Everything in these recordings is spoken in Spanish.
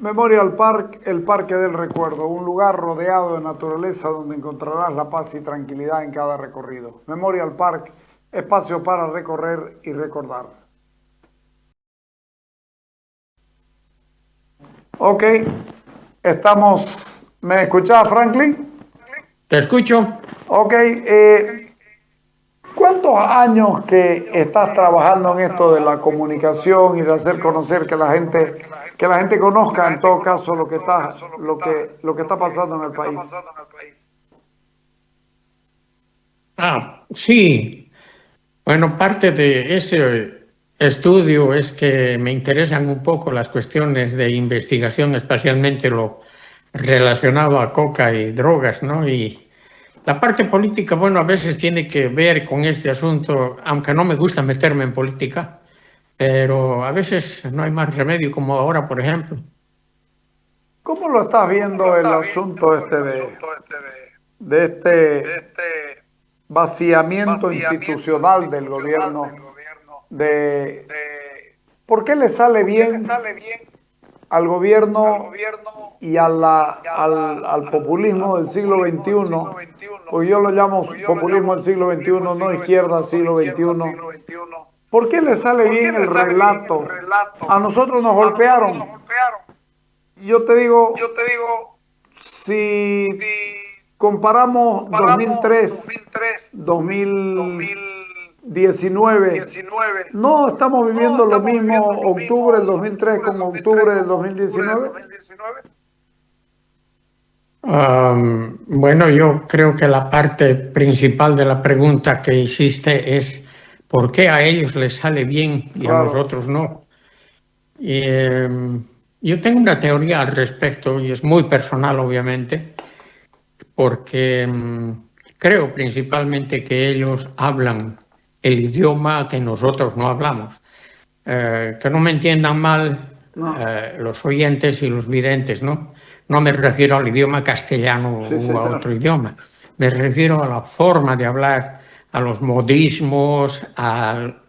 Memorial Park, el Parque del Recuerdo, un lugar rodeado de naturaleza donde encontrarás la paz y tranquilidad en cada recorrido. Memorial Park, espacio para recorrer y recordar. Ok, estamos. ¿Me escuchás, Franklin? Te escucho. Ok, ¿cuántos años que estás trabajando en esto de la comunicación y de hacer conocer que la gente conozca en todo caso lo que está pasando en el país? Sí. Bueno, parte de ese estudio es que me interesan un poco las cuestiones de investigación, especialmente lo relacionado a coca y drogas, ¿no? Y la parte política, bueno, a veces tiene que ver con este asunto, aunque no me gusta meterme en política, pero a veces no hay más remedio, como ahora, por ejemplo. ¿Cómo lo estás viendo el asunto de este vaciamiento institucional del gobierno? De ¿Por qué le sale bien al gobierno y al populismo del siglo XXI? Pues yo lo llamo populismo del siglo XXI, no izquierda siglo XXI. ¿Por qué le sale bien el relato? A nosotros nos golpearon. Yo te digo, si comparamos 2003, 2019, no estamos viviendo lo mismo octubre del 2003 con octubre del 2019. Bueno, yo creo que la parte principal de la pregunta que hiciste es ¿por qué a ellos les sale bien y a Claro. nosotros no? Y, yo tengo una teoría al respecto y es muy personal, obviamente, porque creo principalmente que ellos hablan el idioma que nosotros no hablamos. Que no me entiendan mal No. los oyentes y los videntes, ¿no? No me refiero al idioma castellano Sí, u a señor. otro idioma. Me refiero a la forma de hablar, a los modismos, al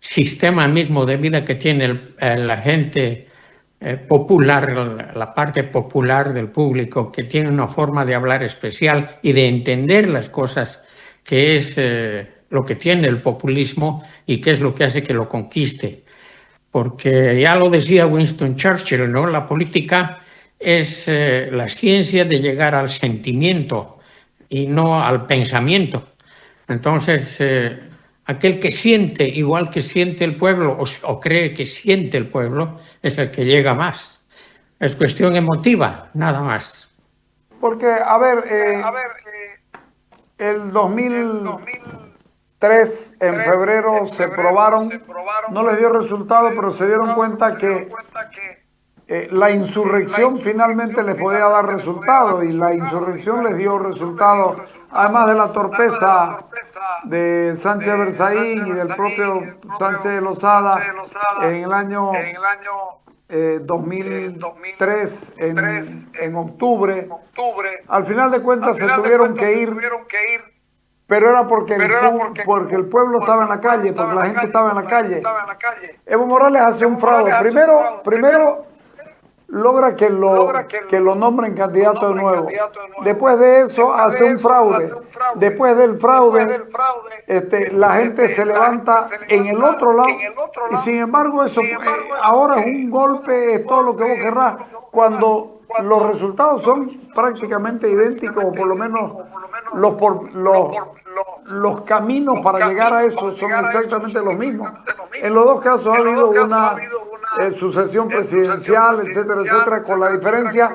sistema mismo de vida que tiene la gente popular, la parte popular del público, que tiene una forma de hablar especial y de entender las cosas, que es lo que tiene el populismo y que es lo que hace que lo conquiste. Porque ya lo decía Winston Churchill, ¿no? La política es la ciencia de llegar al sentimiento y no al pensamiento. Entonces, aquel que siente igual que siente el pueblo o cree que siente el pueblo es el que llega más. Es cuestión emotiva, nada más. Porque, a ver, el 2003, en febrero, se probaron, no les dio resultado, pero se dieron cuenta que la insurrección finalmente les podía dar resultado y la insurrección les dio resultado, además de la torpeza de Sánchez Berzaín y del propio Sánchez de Lozada en el año 2003, en octubre. Al final de cuentas se tuvieron que ir, pero era porque el pueblo estaba en la calle, porque la gente estaba en la calle. Evo Morales hace un fraude. Primero logra que lo nombren candidato de nuevo. Después de eso hace un fraude. Después del fraude, la gente se levanta en el otro lado y sin embargo ahora es un golpe, es todo lo que vos querrás, cuando los resultados son prácticamente idénticos o por lo menos los, por, los caminos para llegar a eso son exactamente los mismos. En los dos casos ha habido una sucesión presidencial, etcétera, etcétera, con la diferencia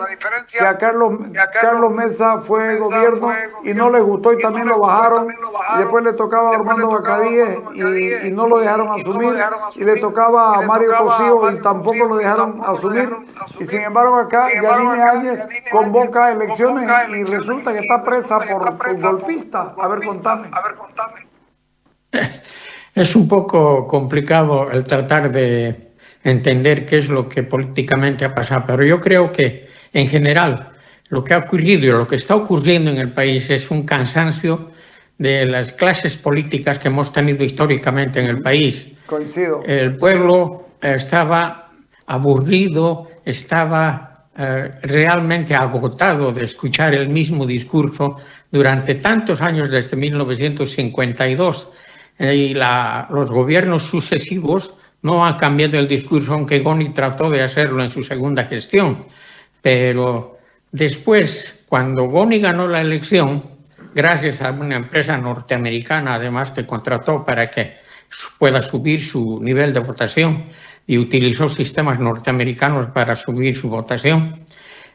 que a Carlos Mesa fue gobierno y no les gustó y también lo bajaron, y después le tocaba a Armando Bacadíes y no lo dejaron asumir, y le tocaba a Mario Cosío y tampoco lo dejaron asumir, y sin embargo acá Yanine Áñez convoca elecciones y resulta que está presa por golpista. A ver, contame. Es un poco complicado el tratar de entender qué es lo que políticamente ha pasado, pero yo creo que en general lo que ha ocurrido y lo que está ocurriendo en el país es un cansancio de las clases políticas que hemos tenido históricamente en el país. Coincido. El pueblo estaba aburrido, estaba realmente agotado de escuchar el mismo discurso durante tantos años desde 1952 y los gobiernos sucesivos no han cambiado el discurso, aunque Goni trató de hacerlo en su segunda gestión. Pero después, cuando Goni ganó la elección, gracias a una empresa norteamericana, además, que contrató para que pueda subir su nivel de votación y utilizó sistemas norteamericanos para subir su votación,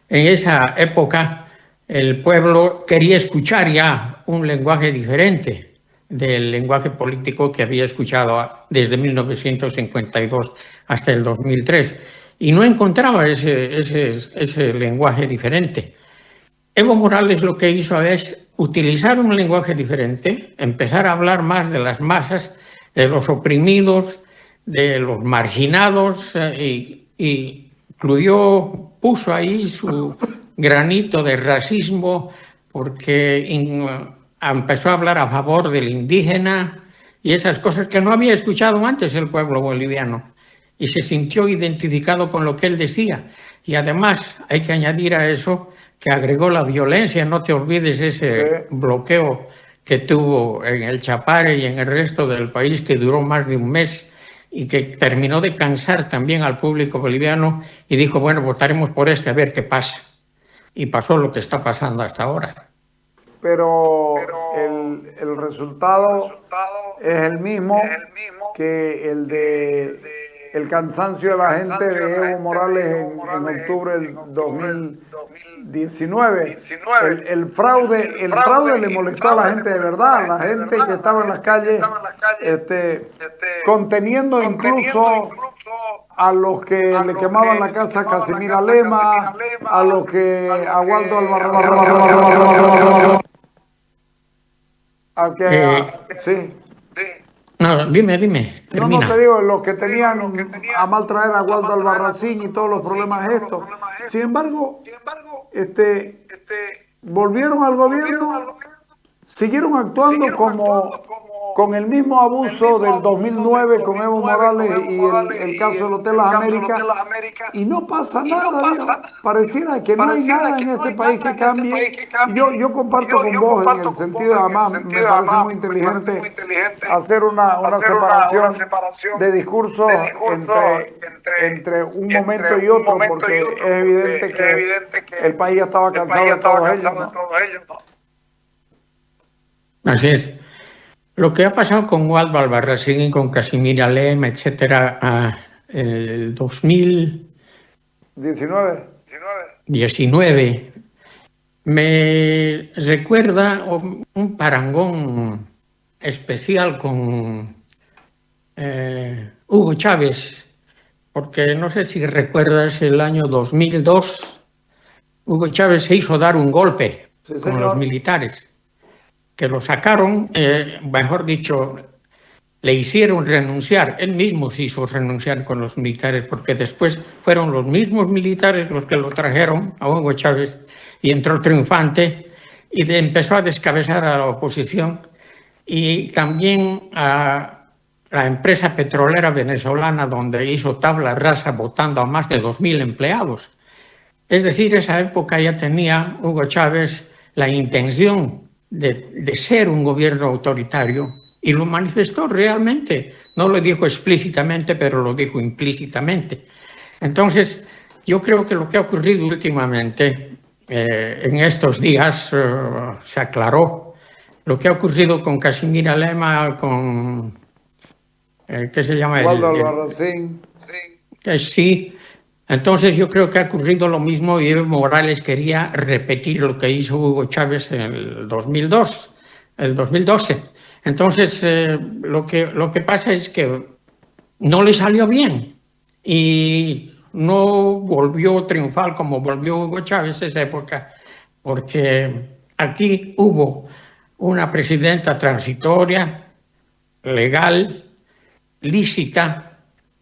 en esa época el pueblo quería escuchar ya un lenguaje diferente del lenguaje político que había escuchado desde 1952 hasta el 2003 y no encontraba ese lenguaje diferente. Evo Morales lo que hizo es utilizar un lenguaje diferente, empezar a hablar más de las masas, de los oprimidos, de los marginados y puso ahí su granito de racismo porque empezó a hablar a favor del indígena y esas cosas que no había escuchado antes el pueblo boliviano y se sintió identificado con lo que él decía. Y además hay que añadir a eso que agregó la violencia. No te olvides ese bloqueo que tuvo en el Chapare y en el resto del país, que duró más de un mes y que terminó de cansar también al público boliviano y dijo, bueno, votaremos por a ver qué pasa. Y pasó lo que está pasando hasta ahora. Pero el resultado es el mismo que el de el cansancio de la gente de Evo Morales en octubre del 2019. El fraude le molestó a la gente de verdad, la gente que estaba en las calles, conteniendo incluso a los que le quemaban la casa a Casimira Lema, a los que a Waldo Albarracín, sí. No, dime, termina. No, te digo, los que tenían a mal traer a Waldo Albarracín y todos los problemas estos. Sin embargo, volvieron al gobierno, siguieron actuando con el mismo abuso del 2009 con Evo Morales y el caso del Hotel Las Américas, y no pasa nada. Pareciera que no hay nada en este país que cambie. Yo comparto con vos en el sentido, además, me parece muy inteligente hacer una separación de discursos entre un momento y otro, porque es evidente que el país ya estaba cansado de todos ellos, ¿no? Así es. Lo que ha pasado con Waldo Albarracín y con Casimira Lema, etcétera, el 2019 me recuerda un parangón especial con Hugo Chávez, porque no sé si recuerdas el año 2002, Hugo Chávez se hizo dar un golpe con los militares, que lo sacaron, mejor dicho, le hicieron renunciar. Él mismo se hizo renunciar con los militares, porque después fueron los mismos militares los que lo trajeron a Hugo Chávez y entró triunfante y empezó a descabezar a la oposición y también a la empresa petrolera venezolana, donde hizo tabla rasa votando a más de 2.000 empleados. Es decir, esa época ya tenía Hugo Chávez la intención de ser un gobierno autoritario y lo manifestó realmente. No lo dijo explícitamente, pero lo dijo implícitamente. Entonces, yo creo que lo que ha ocurrido últimamente, en estos días, se aclaró. Lo que ha ocurrido con Casimira Lema, con... ¿qué se llama? Waldo Albarracín. Sí. Entonces yo creo que ha ocurrido lo mismo y Evo Morales quería repetir lo que hizo Hugo Chávez en el 2012. Entonces lo que pasa es que no le salió bien y no volvió triunfal como volvió Hugo Chávez en esa época, porque aquí hubo una presidenta transitoria, legal, lícita,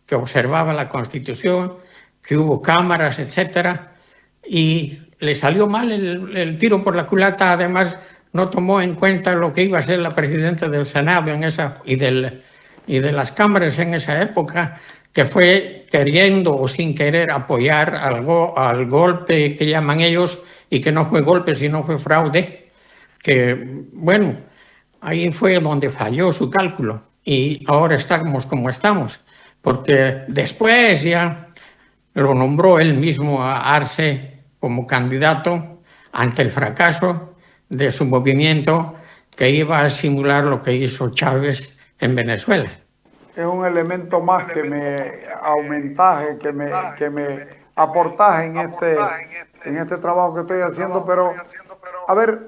que observaba la Constitución, que hubo cámaras, etcétera, y le salió mal el tiro por la culata. Además, no tomó en cuenta lo que iba a ser la presidenta del Senado y de las cámaras en esa época, que fue queriendo o sin querer apoyar al golpe que llaman ellos, y que no fue golpe, sino fue fraude, que, bueno, ahí fue donde falló su cálculo y ahora estamos como estamos, porque después ya lo nombró él mismo a Arce como candidato ante el fracaso de su movimiento, que iba a simular lo que hizo Chávez en Venezuela. Es un elemento más que me aumentaje, que me aportaje en este trabajo que estoy haciendo, pero a ver,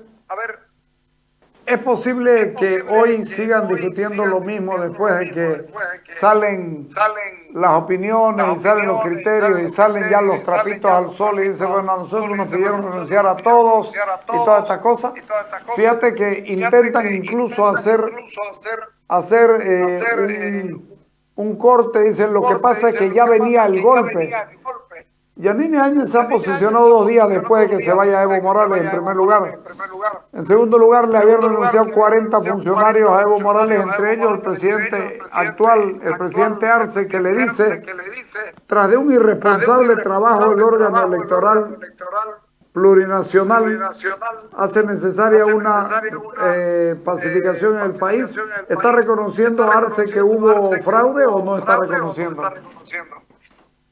es posible que hoy sigan discutiendo lo mismo después de que salen las opiniones y salen los criterios y salen ya los trapitos al sol y dicen, bueno, a nosotros nos pidieron renunciar a todos y todas estas cosas. Fíjate que intentan incluso hacer un corte, dicen, lo que pasa es que ya venía el golpe. Yanine Áñez se ha posicionado 2 días después de que se vaya Evo Morales, en primer lugar. En segundo lugar, le habían renunciado 40 funcionarios a Evo Morales, entre ellos el presidente actual, el presidente Arce, que le dice, tras de un irresponsable trabajo del órgano electoral plurinacional, hace necesaria una pacificación en el país. ¿Está reconociendo Arce que hubo fraude o no está reconociendo?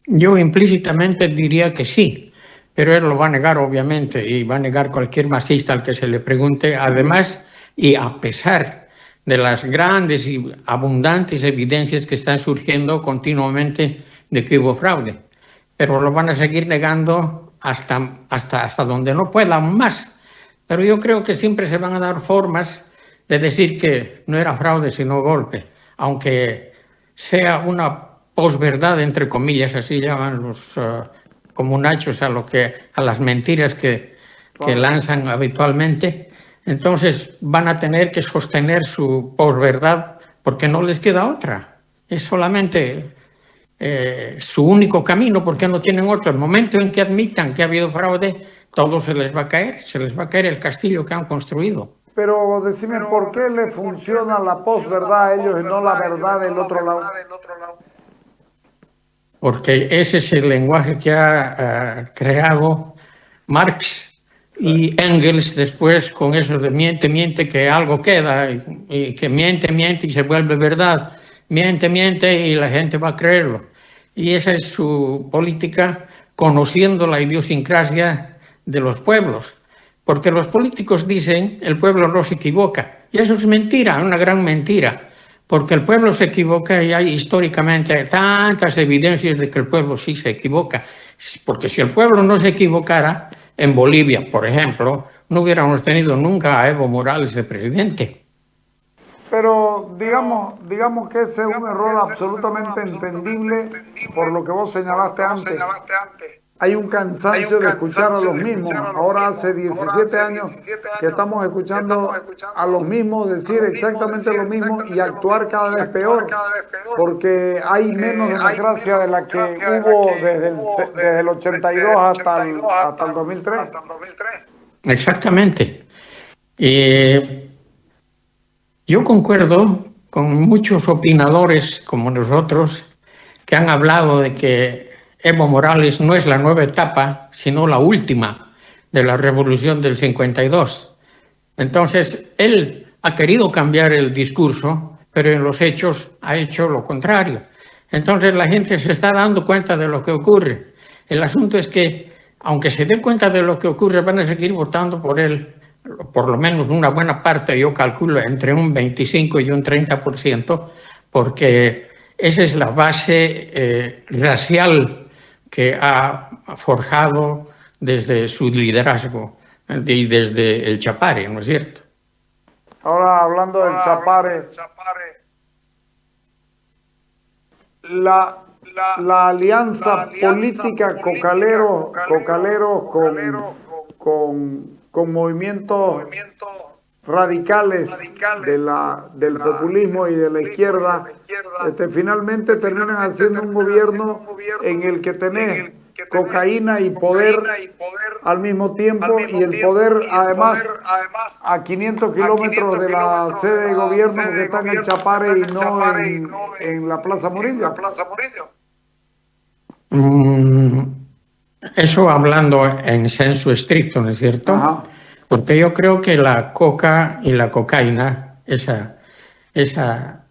Yo implícitamente diría que sí, pero él lo va a negar, obviamente, y va a negar cualquier masista al que se le pregunte. Además, y a pesar de las grandes y abundantes evidencias que están surgiendo continuamente de que hubo fraude, pero lo van a seguir negando hasta donde no puedan más. Pero yo creo que siempre se van a dar formas de decir que no era fraude sino golpe, aunque sea una posverdad, entre comillas, así llaman los comunachos a las mentiras que lanzan habitualmente. Entonces van a tener que sostener su posverdad porque no les queda otra. Es solamente su único camino, porque no tienen otro. El momento en que admitan que ha habido fraude, todo se les va a caer el castillo que han construido. Pero decime, ¿por qué le funciona la posverdad a ellos y no la verdad del otro lado? Porque ese es el lenguaje que ha creado Marx y Engels después, con eso de miente, que algo queda, y que miente y se vuelve verdad. Miente y la gente va a creerlo. Y esa es su política, conociendo la idiosincrasia de los pueblos. Porque los políticos dicen, el pueblo no se equivoca. Y eso es mentira, una gran mentira. Porque el pueblo se equivoca y hay históricamente tantas evidencias de que el pueblo sí se equivoca. Porque si el pueblo no se equivocara, en Bolivia, por ejemplo, no hubiéramos tenido nunca a Evo Morales de presidente. Pero digamos que ese es un error absolutamente entendible por lo que vos señalaste antes. Hay un cansancio de escuchar a los mismos. Ahora hace 17 años que estamos escuchando a los mismos decir exactamente lo mismo y actuar cada vez peor, porque hay menos democracia de la que hubo desde el 82 hasta el 2003. Exactamente. Yo concuerdo con muchos opinadores como nosotros que han hablado de que Evo Morales no es la nueva etapa, sino la última de la revolución del 52. Entonces, él ha querido cambiar el discurso, pero en los hechos ha hecho lo contrario. Entonces, la gente se está dando cuenta de lo que ocurre. El asunto es que, aunque se den cuenta de lo que ocurre, van a seguir votando por él, por lo menos una buena parte, yo calculo entre un 25 y un 30%, porque esa es la base racial que ha forjado desde su liderazgo y desde el Chapare, ¿no es cierto? Ahora, hablando del Chapare, la alianza política Cocaleros con movimientos radicales del populismo y de la izquierda, finalmente terminan haciendo un gobierno en el que tenés cocaína y poder al mismo tiempo, y el poder además a 500 kilómetros de la sede de gobierno, que está en el Chapare y no en la Plaza Murillo. Mm, Eso hablando en senso estricto, ¿no es cierto? Ajá. Porque yo creo que la coca y la cocaína, esa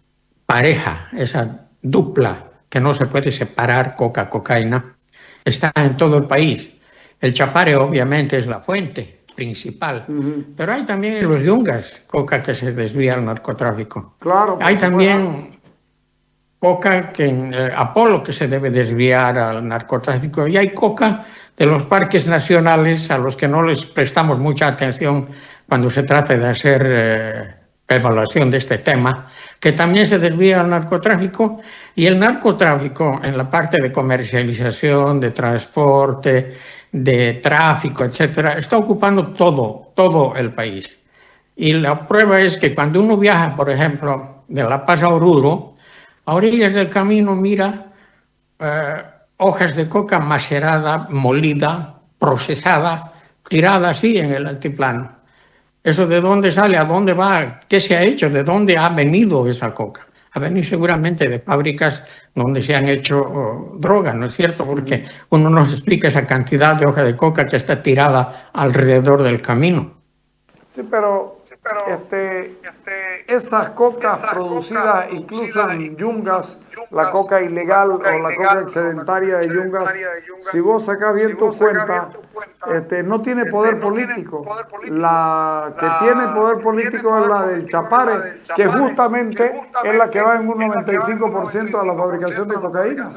pareja, esa dupla que no se puede separar, coca-cocaína, está en todo el país. El Chapare obviamente es la fuente principal, pero hay también en los yungas coca que se desvía al narcotráfico. Claro, por Hay supuesto. también coca que en Apolo que se debe desviar al narcotráfico y hay coca de los parques nacionales a los que no les prestamos mucha atención cuando se trata de hacer evaluación de este tema, que también se desvía al narcotráfico y el narcotráfico en la parte de comercialización, de transporte, de tráfico, etcétera, está ocupando todo el país. Y la prueba es que cuando uno viaja, por ejemplo, de La Paz a Oruro, a orillas del camino mira eh, hojas de coca macerada, molida, procesada, tirada así en el altiplano. ¿Eso de dónde sale? ¿A dónde va? ¿Qué se ha hecho? ¿De dónde ha venido esa coca? Ha venido seguramente de fábricas donde se han hecho drogas, ¿no es cierto? Porque uno nos explica esa cantidad de hoja de coca que está tirada alrededor del camino. Sí, pero esas cocas producidas incluso en yungas, la coca ilegal o la coca excedentaria de yungas, si vos sacás bien tu cuenta, no tiene poder político. La que tiene poder político es la del Chapare, que justamente es la que va en un 95% a la fabricación de cocaína.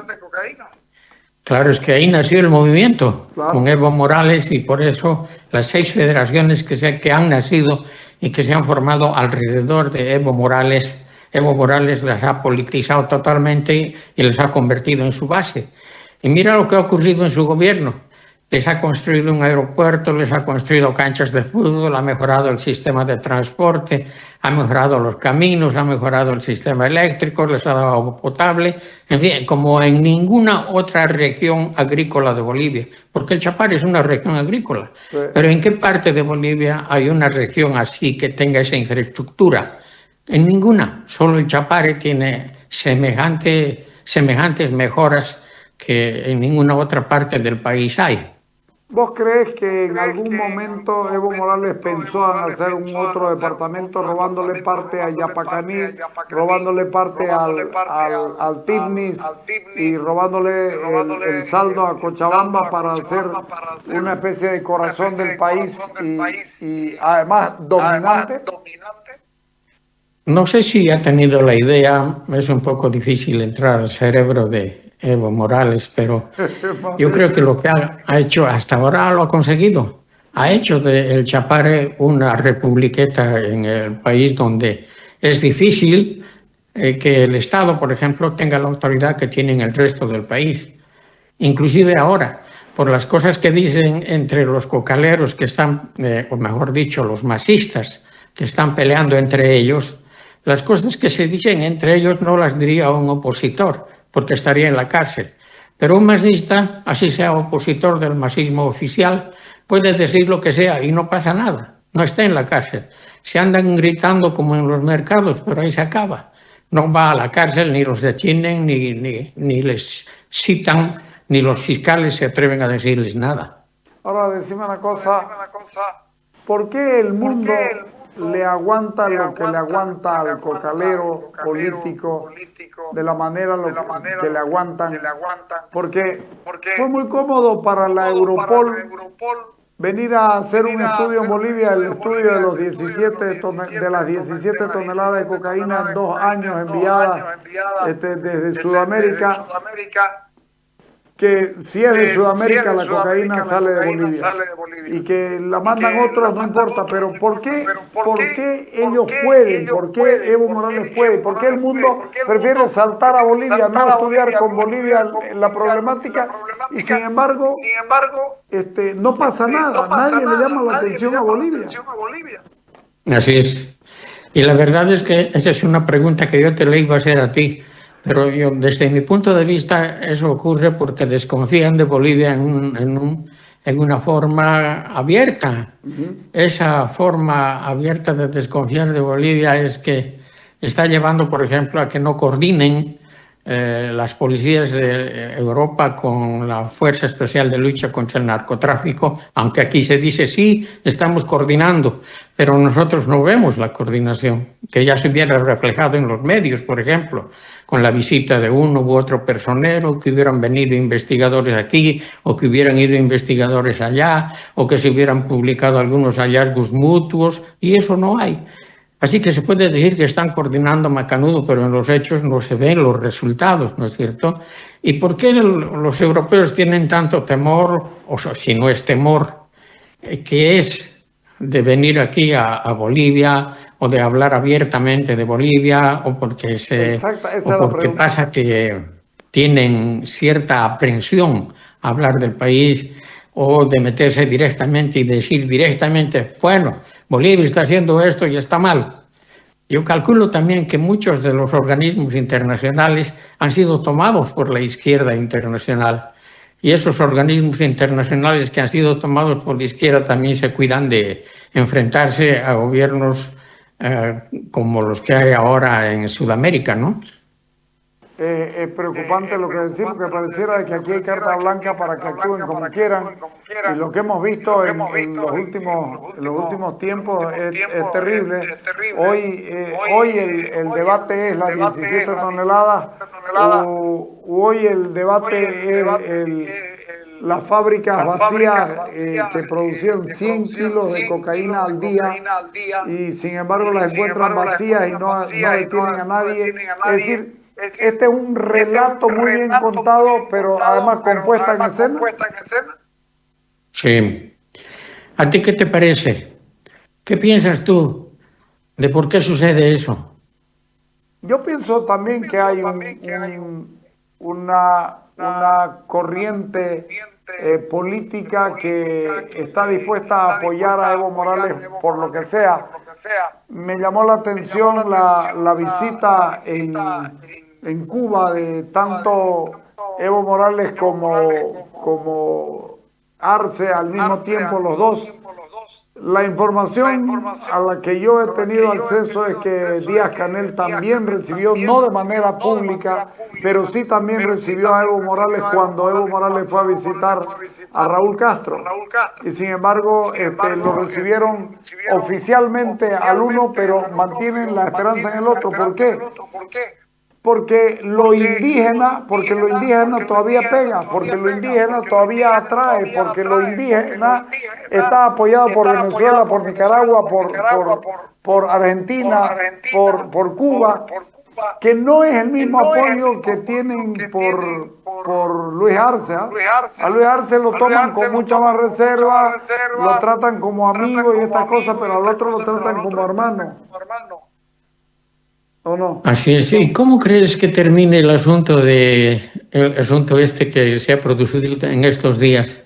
Claro, es que ahí nació el movimiento con Claro. Evo Morales y por eso las 6 federaciones que han nacido y que se han formado alrededor de Evo Morales las ha politizado totalmente y les ha convertido en su base. Y mira lo que ha ocurrido en su gobierno. Les ha construido un aeropuerto, les ha construido canchas de fútbol, ha mejorado el sistema de transporte, ha mejorado los caminos, ha mejorado el sistema eléctrico, les ha dado agua potable, en fin, como en ninguna otra región agrícola de Bolivia, porque el Chapare es una región agrícola. Sí. Pero ¿en qué parte de Bolivia hay una región así que tenga esa infraestructura? En ninguna. Solo el Chapare tiene semejantes mejoras que en ninguna otra parte del país hay. ¿Vos crees que en algún momento Evo Morales pensó en hacer un otro departamento robándole parte a Yapacaní, robándole parte al Tignis y robándole el saldo a Cochabamba para hacer una especie de corazón del país y además dominante? No sé si ha tenido la idea, es un poco difícil entrar al cerebro de Evo Morales, pero yo creo que lo que ha hecho hasta ahora lo ha conseguido. Ha hecho del Chapare una republiqueta en el país donde es difícil que el Estado, por ejemplo, tenga la autoridad que tiene en el resto del país. Inclusive ahora, por las cosas que dicen entre los cocaleros que están, o mejor dicho, los masistas que están peleando entre ellos, las cosas que se dicen entre ellos no las diría un opositor, porque estaría en la cárcel. Pero un masista, así sea opositor del masismo oficial, puede decir lo que sea y no pasa nada, no está en la cárcel. Se andan gritando como en los mercados, pero ahí se acaba. No va a la cárcel, ni los detienen, ni les citan, ni los fiscales se atreven a decirles nada. Ahora decime una cosa, ¿por qué el mundo le aguanta lo que le aguanta al cocalero político de la manera que le aguantan? Porque fue muy cómodo para la Europol venir a hacer un estudio en Bolivia, el estudio de de las 17 toneladas de cocaína en 2 años enviadas desde Sudamérica, que si es de Sudamérica la cocaína sale de Bolivia y que la mandan otros no importa, pero ¿por qué ellos pueden? ¿Por qué Evo Morales puede? ¿Por qué el mundo prefiere saltar a Bolivia, no estudiar con Bolivia la problemática y sin embargo no pasa nada, nadie le llama la atención a Bolivia? Así es. Y la verdad es que esa es una pregunta que yo te la iba a hacer a ti. Pero yo, desde mi punto de vista, eso ocurre porque desconfían de Bolivia en una forma abierta. Esa forma abierta de desconfiar de Bolivia es que está llevando, por ejemplo, a que no coordinen las policías de Europa con la Fuerza Especial de Lucha contra el Narcotráfico, aunque aquí se dice sí, estamos coordinando, pero nosotros no vemos la coordinación, que ya se hubiera reflejado en los medios, por ejemplo, con la visita de uno u otro personero, que hubieran venido investigadores aquí, o que hubieran ido investigadores allá, o que se hubieran publicado algunos hallazgos mutuos, y eso no hay. Así que se puede decir que están coordinando macanudo, pero en los hechos no se ven los resultados, ¿no es cierto? ¿Y por qué los europeos tienen tanto temor, o si no es temor, que es de venir aquí a Bolivia o de hablar abiertamente de Bolivia, o porque, pasa que tienen cierta aprensión a hablar del país, o de meterse directamente y decir directamente, bueno, Bolivia está haciendo esto y está mal? Yo calculo también que muchos de los organismos internacionales han sido tomados por la izquierda internacional, y esos organismos internacionales que han sido tomados por la izquierda también se cuidan de enfrentarse a gobiernos como los que hay ahora en Sudamérica, ¿no? Es preocupante lo que decimos, que pareciera que aquí hay carta blanca para que actúen como quieran, y lo que hemos visto en los últimos tiempos es terrible. Hoy el debate es las 17 toneladas, hoy el debate es las fábricas vacías que producían 100 kilos de cocaína al día, y sin embargo las encuentran vacías y no detienen a nadie. Es decir, este es un relato muy bien contado, pero además compuesta en escena. Sí. ¿A ti qué te parece? ¿Qué piensas tú de por qué sucede eso? Yo pienso también que hay una corriente política que está dispuesta a apoyar a Evo Morales por lo que sea. Me llamó la atención la visita en Cuba de tanto Evo Morales como Arce al mismo tiempo, los dos. La información a la que yo he tenido acceso es que Díaz-Canel también recibió, no de manera pública, pero sí también recibió a Evo Morales cuando Evo Morales fue a visitar a Raúl Castro. Y sin embargo, lo recibieron oficialmente al uno, pero mantienen la esperanza en el otro. ¿Por qué? Porque lo indígena todavía pega, porque lo indígena todavía atrae, porque lo indígena está apoyado por Venezuela, por Nicaragua, por Argentina, por Cuba, que no es el mismo apoyo que tienen por Luis Arce. A Luis Arce lo toman con mucha más reserva, lo tratan como amigo y estas cosas, pero al otro lo tratan como hermano. ¿O no? Así es. ¿Y cómo crees que termine el asunto este que se ha producido en estos días?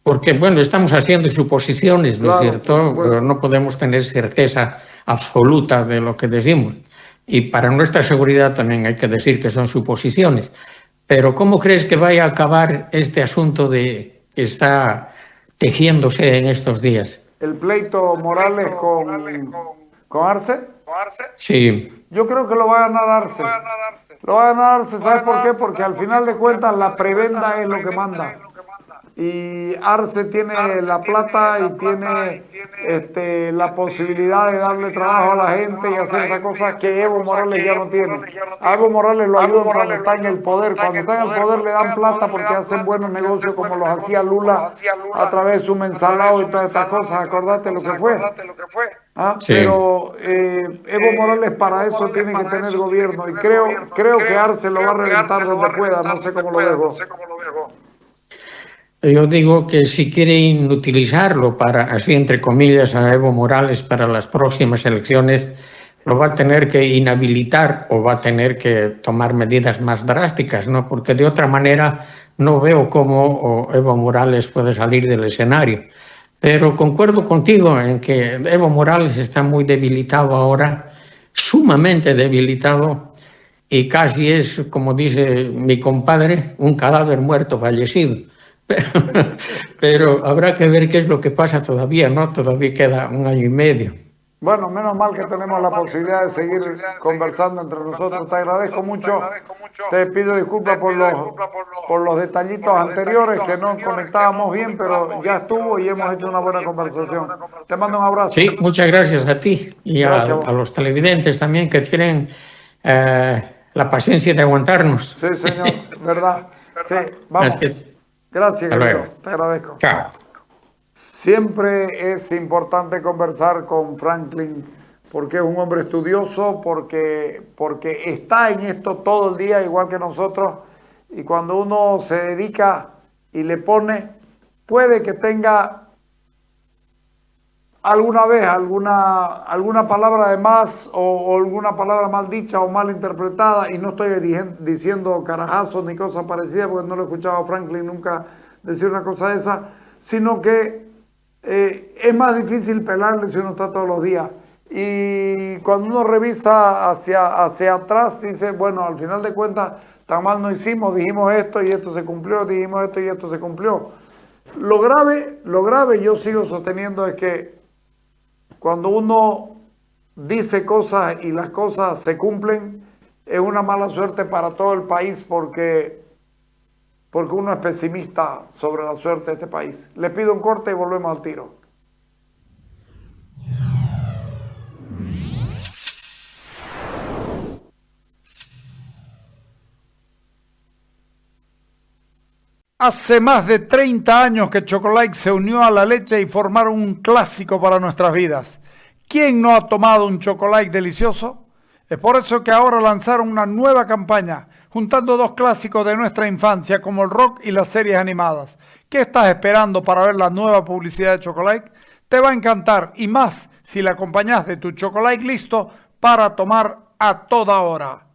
Porque, bueno, estamos haciendo suposiciones, ¿no es cierto? Pero no podemos tener certeza absoluta de lo que decimos. Y para nuestra seguridad también hay que decir que son suposiciones. Pero ¿cómo crees que vaya a acabar este asunto que está tejiéndose en estos días? ¿El pleito Morales con Arce? Sí. Yo creo que lo va a ganar Arce. Lo va a ganar Arce, ¿sabes por qué? Porque al final de cuentas la prebenda es lo que manda. Y Arce tiene la plata y tiene la posibilidad de darle trabajo a la gente y hacer estas cosas que Evo Morales ya no tiene. A Evo Morales lo ayudan cuando está en el poder. Cuando está en el poder le dan plata porque hacen buenos negocios como los hacía Lula a través de su mensalado y todas estas cosas. Acordate lo que fue. Sí. Pero Evo Morales para eso tiene que tener gobierno, y creo que Arce lo va a reventar donde pueda. No sé cómo lo dejo. Yo digo que si quiere inutilizarlo para, así entre comillas, a Evo Morales para las próximas elecciones, lo va a tener que inhabilitar o va a tener que tomar medidas más drásticas, ¿no? Porque de otra manera no veo cómo Evo Morales puede salir del escenario. Pero concuerdo contigo en que Evo Morales está muy debilitado ahora, sumamente debilitado, y casi es, como dice mi compadre, un cadáver muerto fallecido. Pero habrá que ver qué es lo que pasa todavía, ¿no? Todavía queda un año y medio. Bueno, menos mal que tenemos la posibilidad de seguir conversando entre nosotros. Te agradezco mucho. Te pido disculpas por los detallitos anteriores que no conectábamos bien, pero ya estuvo y hemos hecho una buena conversación. Te mando un abrazo. Sí, muchas gracias a ti y a los televidentes también que tienen la paciencia de aguantarnos. Sí, señor, verdad. Sí, vamos. Gracias, querido. Te agradezco. Chao. Siempre es importante conversar con Franklin porque es un hombre estudioso, porque está en esto todo el día igual que nosotros, y cuando uno se dedica y le pone, puede que tenga alguna vez alguna palabra de más o alguna palabra mal dicha o mal interpretada, y no estoy diciendo carajazos ni cosas parecidas porque no lo he escuchado a Franklin nunca decir una cosa de esa, sino que es más difícil pelarle si uno está todos los días. Y cuando uno revisa hacia atrás, dice, bueno, al final de cuentas, tan mal no hicimos, dijimos esto y esto se cumplió, dijimos esto y esto se cumplió. Lo grave, yo sigo sosteniendo, es que cuando uno dice cosas y las cosas se cumplen, es una mala suerte para todo el país porque uno es pesimista sobre la suerte de este país. Les pido un corte y volvemos al tiro. Hace más de 30 años que Chocolate se unió a la leche y formaron un clásico para nuestras vidas. ¿Quién no ha tomado un chocolate delicioso? Es por eso que ahora lanzaron una nueva campaña, juntando dos clásicos de nuestra infancia como el rock y las series animadas. ¿Qué estás esperando para ver la nueva publicidad de Chocolate? Te va a encantar, y más si la acompañas de tu chocolate listo para tomar a toda hora.